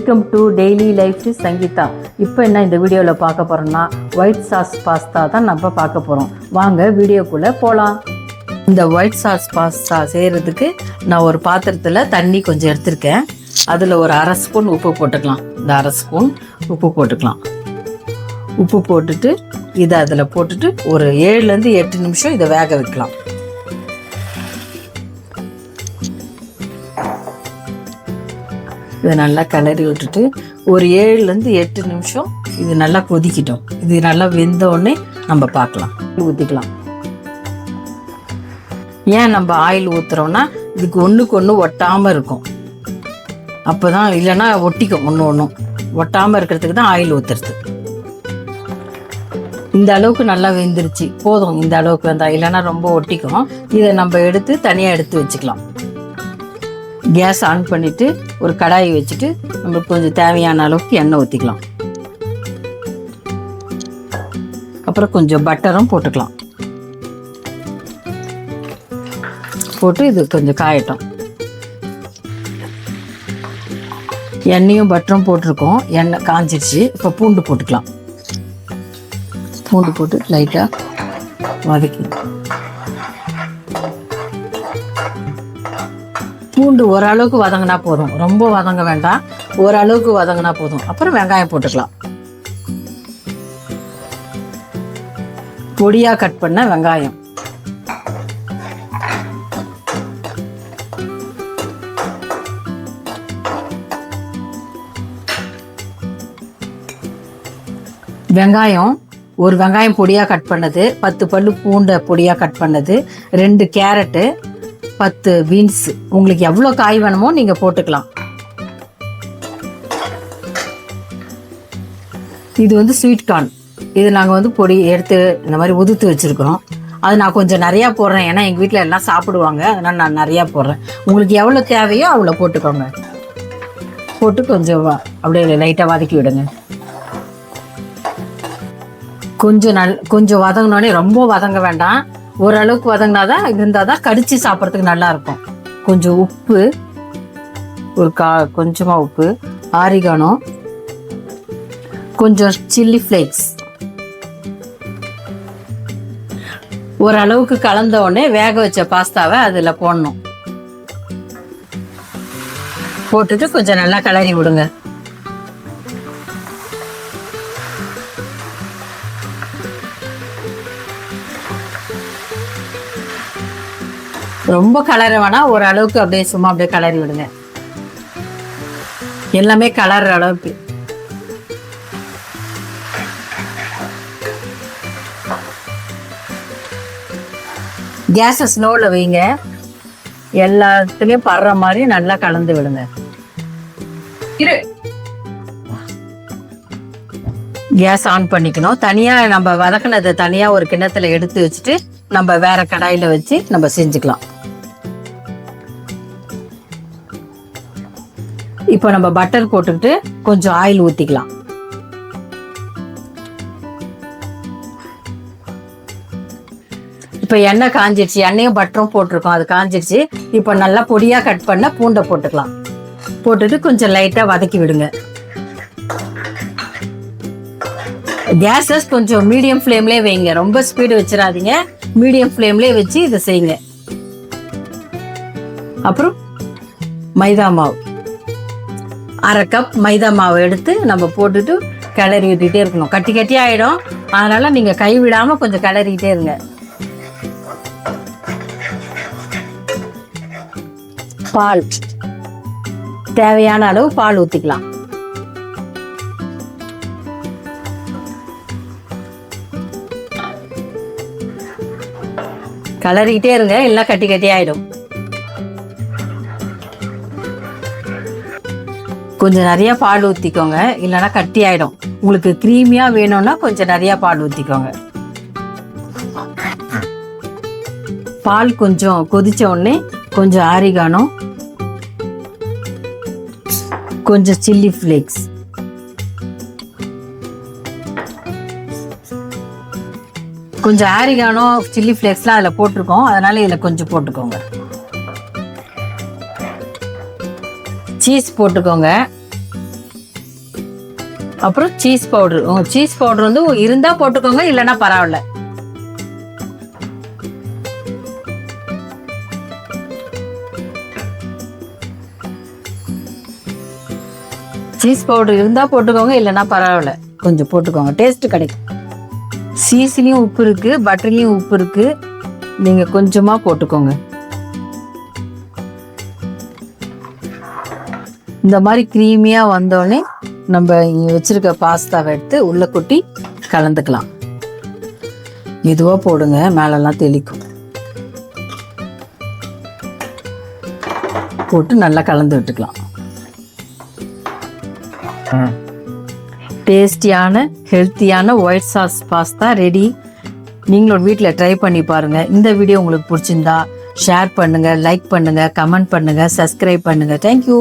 Welcome to daily life Sangeetha. இப்போ என்ன இந்த வீடியோவில் பார்க்க போகிறோம்னா ஒயிட் சாஸ் பாஸ்தா தான் நம்ம பார்க்க போகிறோம். வாங்க வீடியோக்குள்ளே போகலாம். இந்த ஒயிட் சாஸ் பாஸ்தா செய்கிறதுக்கு நான் ஒரு பாத்திரத்தில் தண்ணி கொஞ்சம் எடுத்திருக்கேன். அதில் ஒரு அரை ஸ்பூன் உப்பு போட்டுக்கலாம். இந்த அரை ஸ்பூன் உப்பு போட்டுக்கலாம். உப்பு போட்டுட்டு இதை அதில் போட்டுட்டு ஒரு 7லேருந்து 8 நிமிஷம் இதை வேக வைக்கலாம். இதை நல்லா கிளறி விட்டுட்டு ஒரு 7லேருந்து 8 நிமிஷம் இது நல்லா கொதிக்கிட்டோம். இது நல்லா வெந்தோடனே நம்ம பார்க்கலாம். ஊற்றிக்கலாம். ஏன் நம்ம ஆயில் ஊற்றுறோம்னா இதுக்கு ஒன்றுக்கு ஒன்று ஒட்டாமல் இருக்கும். அப்போ தான், இல்லைன்னா ஒட்டிக்கும். ஒன்றும் ஒட்டாமல் இருக்கிறதுக்கு தான் ஆயில் ஊற்றுறது. இந்த அளவுக்கு நல்லா வெந்துருச்சு, போதும். இந்த அளவுக்கு வந்தால், இல்லைன்னா ரொம்ப ஒட்டிக்கும். இதை நம்ம எடுத்து தனியாக எடுத்து வச்சுக்கலாம். கேஸ் ஆன் பண்ணிவிட்டு ஒரு கடாயை வச்சுட்டு நம்மளுக்கு கொஞ்சம் தேவையான அளவுக்கு எண்ணெய் ஊற்றிக்கலாம். அப்புறம் கொஞ்சம் பட்டரும் போட்டுக்கலாம். போட்டு இது கொஞ்சம் காயட்டும். எண்ணெயும் பட்டரும் போட்டிருக்கோம். எண்ணெய் காஞ்சிடுச்சு. இப்போ பூண்டு போட்டுக்கலாம். பூண்டு போட்டு லைட்டாக வதக்கிக்கலாம். பூண்டு ஓரளவுக்கு வதங்கினா போதும், ரொம்ப வதங்க வேண்டாம். ஓரளவுக்கு வதங்கினா போதும். அப்புறம் வெங்காயம் போட்டுக்கலாம். பொடியாக கட் பண்ண வெங்காயம். ஒரு வெங்காயம் பொடியாக கட் பண்ணது, 10 பல்லு பூண்டை பொடியாக கட் பண்ணது, 2 கேரட்டு, 10 பீன்ஸ். உங்களுக்கு எவ்வளோ காய் வேணுமோ நீங்கள் போட்டுக்கலாம். இது ஸ்வீட் கார்ன். இது நாங்கள் பொடி எடுத்து இந்த மாதிரி உதுத்து வச்சுருக்கோம். அது நான் கொஞ்சம் நிறையா போடுறேன். ஏன்னா எங்கள் வீட்டில் எல்லாம் சாப்பிடுவாங்க. அதனால் நான் நிறையா போடுறேன். உங்களுக்கு எவ்வளோ தேவையோ அவ்வளோ போட்டுக்கோங்க. போட்டு கொஞ்சம் அப்படியே லைட்டாக வதக்கி விடுங்க. கொஞ்சம் வதங்கினோடனே ரொம்ப வதங்க வேண்டாம். ஓரளவுக்கு வதங்கினாதான் இருந்தால் தான் கடிச்சு சாப்பிட்றதுக்கு நல்லா இருக்கும். கொஞ்சம் உப்பு, கொஞ்சமாக உப்பு, ஆரிகானோ, கொஞ்சம் சில்லி ஃப்ளேக்ஸ். ஓரளவுக்கு கலந்த உடனே வேக வச்ச பாஸ்தாவை அதில் போடணும். போட்டுட்டு கொஞ்சம் நல்லா கிளறி விடுங்க. ரொம்ப கலர வேணாம், ஓரளவுக்கு அப்படியே சும்மா அப்படியே கலரி விடுங்க. எல்லாமே கலர்ற அளவுக்கு. கேஸை ஸ்லோவில் வைங்க. எல்லாத்துலேயும் படுற மாதிரி நல்லா கலந்து விடுங்க. கேஸ் ஆன் பண்ணிக்கணும். தனியாக நம்ம வதக்கினதை தனியாக ஒரு கிண்ணத்தில் எடுத்து வச்சுட்டு நம்ம வேற கடாயில் வச்சு நம்ம செஞ்சுக்கலாம். இப்போ நம்ம பட்டர் போட்டுக்கிட்டு கொஞ்சம் ஆயில் ஊற்றிக்கலாம். இப்போ எண்ணெய் காஞ்சிடுச்சு. எண்ணெயும் பட்டரும் போட்டிருக்கோம், அது காஞ்சிடுச்சு. இப்போ நல்லா பொடியாக கட் பண்ண பூண்டை போட்டுக்கலாம். போட்டுட்டு கொஞ்சம் லைட்டாக வதக்கி விடுங்க. கேஸை கொஞ்சம் மீடியம் ஃப்ளேம்லேயே வைங்க. ரொம்ப ஸ்பீடு வச்சிடாதீங்க, மீடியம் ஃப்ளேம்லேயே வச்சு இதை செய்யுங்க. அப்புறம் மைதா மாவு, 1/2 கப் மைதா மாவு எடுத்து நம்ம போட்டுட்டு கிளறி விட்டுட்டே இருக்கணும். கட்டி கட்டி ஆகிடும். அதனால நீங்கள் கைவிடாமல் கொஞ்சம் கிளறிக்கிட்டே இருங்க. பால், தேவையான அளவு பால் ஊற்றிக்கலாம். கிளறிக்கிட்டே இருங்க, இல்லை கட்டி கட்டி ஆகிடும். கொஞ்சம் நிறையா பால் ஊற்றிக்கோங்க, இல்லைன்னா கட்டி ஆகிடும். உங்களுக்கு க்ரீமியாக வேணும்னா கொஞ்சம் நிறையா பால் ஊற்றிக்கோங்க. பால் கொஞ்சம் கொதிச்ச உடனே கொஞ்சம் ஆரிகானோ, கொஞ்சம் சில்லி ஃப்ளேக்ஸ், கொஞ்சம் ஆரிகானோ சில்லி ஃப்ளேக்ஸ்லாம் அதில் போட்டிருக்கோம். அதனால் இதில் கொஞ்சம் போட்டுக்கோங்க. சீஸ் போட்டுக்கோங்க. அப்புறம் சீஸ் பவுடர். சீஸ் பவுடர் வந்து இருந்தால் போட்டுக்கோங்க, இல்லைன்னா பரவாயில்ல. சீஸ் பவுடர் இருந்தால் போட்டுக்கோங்க, இல்லைன்னா பரவாயில்ல, கொஞ்சம் போட்டுக்கோங்க, டேஸ்ட் கிடைக்கும். சீஸ்லேயும் உப்பு இருக்குது, பட்டர்லேயும் உப்பு இருக்குது, நீங்கள் கொஞ்சமாக போட்டுக்கோங்க. இந்த மாதிரி க்ரீமியாக வந்தோடனே நம்ம வச்சுருக்க பாஸ்தாவை எடுத்து உள்ளே கொட்டி கலந்துக்கலாம். மெதுவாக போடுங்க, மேலெல்லாம் தெளிக்கும். போட்டு நல்லா கலந்து விட்டுக்கலாம். டேஸ்டியான ஹெல்த்தியான ஒயிட் சாஸ் பாஸ்தா ரெடி. நீங்களும் வீட்டில் ட்ரை பண்ணி பாருங்கள். இந்த வீடியோ உங்களுக்கு பிடிச்சிருந்தா ஷேர் பண்ணுங்கள், லைக் பண்ணுங்கள், கமெண்ட் பண்ணுங்கள், சப்ஸ்கிரைப் பண்ணுங்கள். தேங்க்யூ.